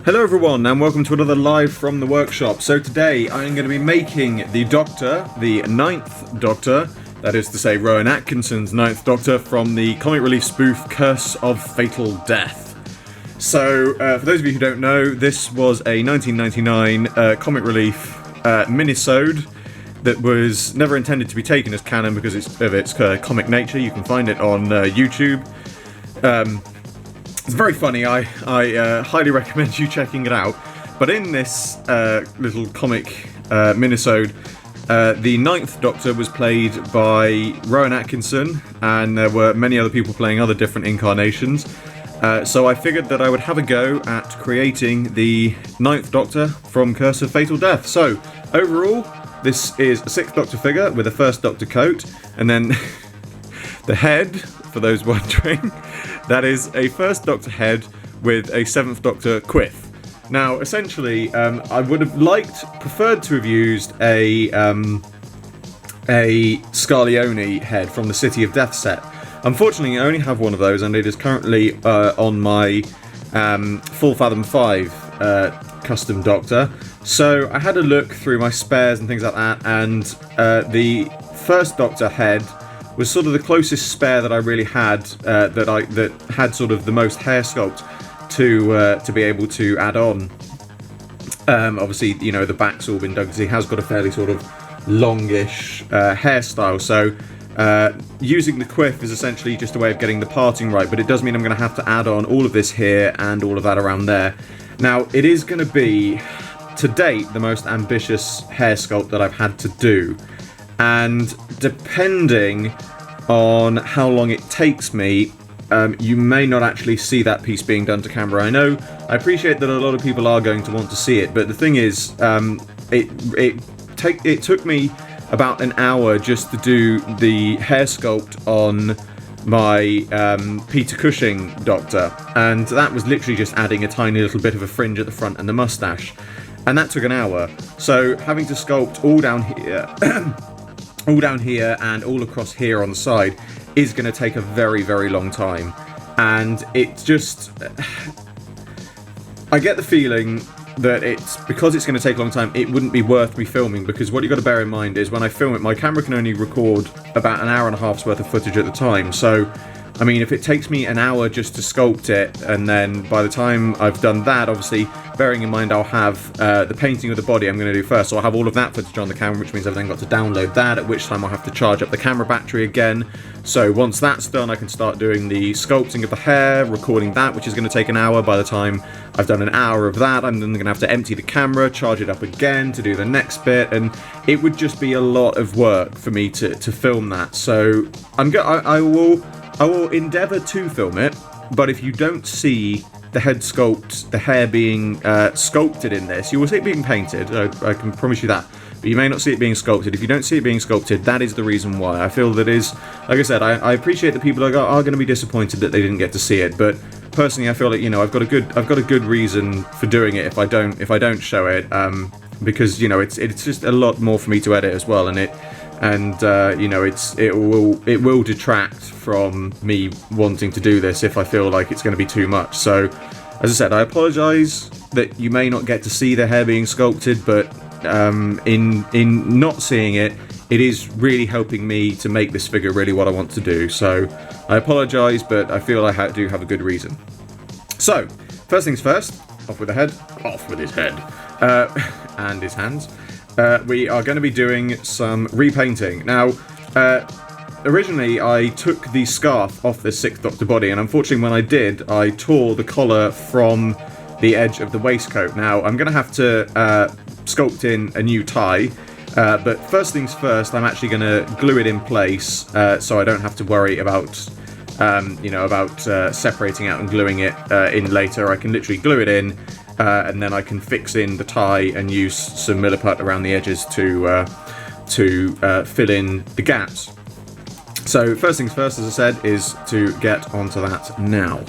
Hello everyone and welcome to another live from the workshop. So today I'm going to be making the Doctor, the Ninth Doctor, that is to say Rowan Atkinson's Ninth Doctor from the comic relief spoof Curse of Fatal Death. So for those of you who don't know, this was a 1999 comic relief minisode that was never intended to be taken as canon because of its comic nature. You can find it on YouTube. It's very funny, I highly recommend you checking it out. But in this little comic minisode, the Ninth Doctor was played by Rowan Atkinson, and there were many other people playing other different incarnations. So I figured that I would have a go at creating the Ninth Doctor from Curse of Fatal Death. So, overall, this is a Sixth Doctor figure with a First Doctor coat, and then the head, for those wondering, that is a First Doctor head with a Seventh Doctor quiff. Now, essentially, I would have preferred to have used a Scarleone head from the City of Death set. Unfortunately, I only have one of those, and it is currently on my Full Fathom 5 custom Doctor. So I had a look through my spares and things like that, and the First Doctor head was sort of the closest spare that I really had that had sort of the most hair sculpt to be able to add on. Obviously, you know, the back's all been done because he has got a fairly sort of longish hairstyle. So using the quiff is essentially just a way of getting the parting right, but it does mean I'm going to have to add on all of this here and all of that around there. Now, it is going to be, to date, the most ambitious hair sculpt that I've had to do. And depending on how long it takes me, you may not actually see that piece being done to camera. I appreciate that a lot of people are going to want to see it, but the thing is, it took me about an hour just to do the hair sculpt on my Peter Cushing Doctor, and that was literally just adding a tiny little bit of a fringe at the front and the mustache, and that took an hour. So having to sculpt all down here all down here and all across here on the side is going to take a very, very long time. And it just, I get the feeling that because it's going to take a long time, it wouldn't be worth me filming, because what you've got to bear in mind is when I film it, my camera can only record about an hour and a half's worth of footage at the time. So, I mean, if it takes me an hour just to sculpt it, and then by the time I've done that, obviously, bearing in mind I'll have the painting of the body I'm going to do first, so I'll have all of that footage on the camera, which means I've then got to download that, at which time I'll have to charge up the camera battery again. So once that's done, I can start doing the sculpting of the hair, recording that, which is going to take an hour. By the time I've done an hour of that, I'm then going to have to empty the camera, charge it up again to do the next bit, and it would just be a lot of work for me to film that. So I will endeavour to film it, but if you don't see the head sculpt, the hair being sculpted in this, you will see it being painted, I can promise you that, but you may not see it being sculpted. If you don't see it being sculpted, that is the reason why. I feel that is, like I said, I appreciate that people are going to be disappointed that they didn't get to see it, but personally I feel like, you know, I've got a good reason for doing it if I don't show it, because, you know, it's just a lot more for me to edit as well, and you know, it will detract from me wanting to do this if I feel like it's going to be too much. So, as I said, I apologise that you may not get to see the hair being sculpted, but in not seeing it, it is really helping me to make this figure really what I want to do. So, I apologise, but I feel I do have a good reason. So, first things first, off with his head, and his hands. We are going to be doing some repainting. Now, originally I took the scarf off the Sixth Doctor body, and unfortunately when I did, I tore the collar from the edge of the waistcoat. Now, I'm going to have to sculpt in a new tie, but first things first, I'm actually going to glue it in place, so I don't have to worry about separating out and gluing it in later. I can literally glue it in, and then I can fix in the tie and use some milliput around the edges to fill in the gaps. So first things first, as I said, is to get onto that now.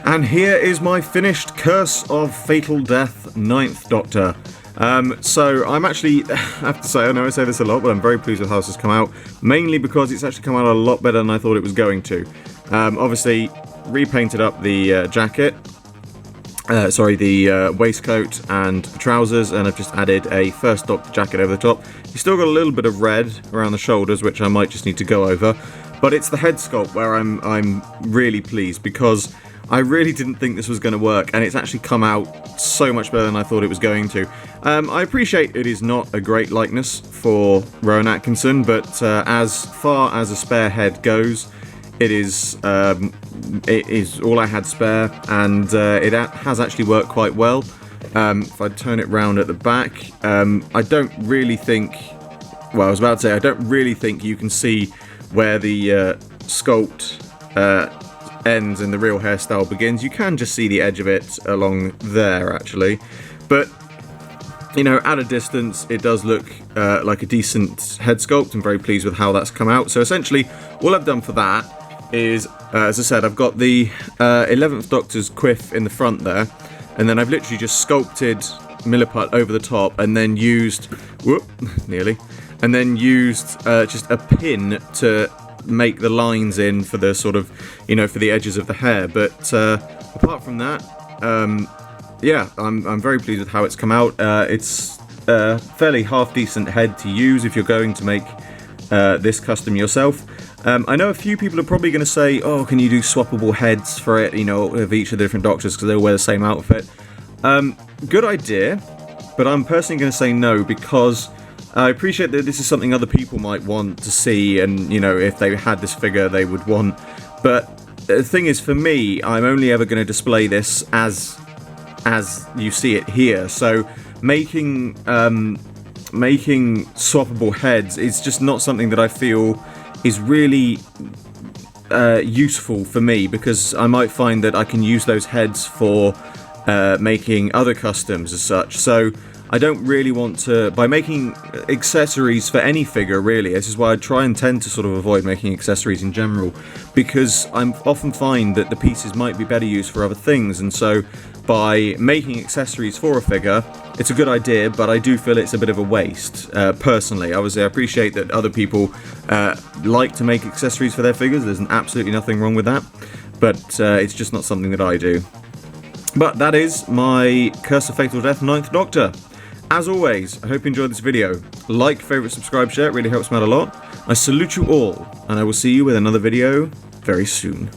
And here is my finished Curse of Fatal Death 9th Doctor. So I'm actually, I have to say, I know I say this a lot, but I'm very pleased with how this has come out, mainly because it's actually come out a lot better than I thought it was going to. Obviously, repainted up the jacket, the waistcoat and the trousers, and I've just added a First Doctor jacket over the top. You've still got a little bit of red around the shoulders, which I might just need to go over, but it's the head sculpt where I'm really pleased, because I really didn't think this was going to work, and it's actually come out so much better than I thought it was going to. I appreciate it is not a great likeness for Rowan Atkinson, but as far as a spare head goes, it is all I had spare, and it has actually worked quite well. If I turn it round at the back, I don't really think, well, I was about to say, I don't really think you can see where the sculpt ends and the real hairstyle begins. You can just see the edge of it along there, actually, but you know, at a distance it does look like a decent head sculpt. I'm very pleased with how that's come out. So essentially all I've done for that is, as I said, I've got the 11th Doctor's quiff in the front there, and then I've literally just sculpted Milliput over the top, and then used just a pin to make the lines in for the sort of, you know, for the edges of the hair. But apart from that, yeah, I'm very pleased with how it's come out. It's a fairly half-decent head to use if you're going to make this custom yourself. I know a few people are probably going to say, oh, can you do swappable heads for it, you know, of each of the different Doctors, because they'll wear the same outfit. Good idea, but I'm personally going to say no, because I appreciate that this is something other people might want to see, and, you know, if they had this figure they would want. But the thing is, for me, I'm only ever going to display this as you see it here. So making swappable heads is just not something that I feel is really useful for me, because I might find that I can use those heads for making other customs as such. So I don't really want to, by making accessories for any figure really, this is why I try and tend to sort of avoid making accessories in general, because I often find that the pieces might be better used for other things, and so by making accessories for a figure, it's a good idea, but I do feel it's a bit of a waste, personally. Obviously, I appreciate that other people like to make accessories for their figures. There's absolutely nothing wrong with that, but it's just not something that I do. But that is my Curse of Fatal Death 9th Doctor. As always, I hope you enjoyed this video. Like, favourite, subscribe, share, it really helps me out a lot. I salute you all, and I will see you with another video very soon.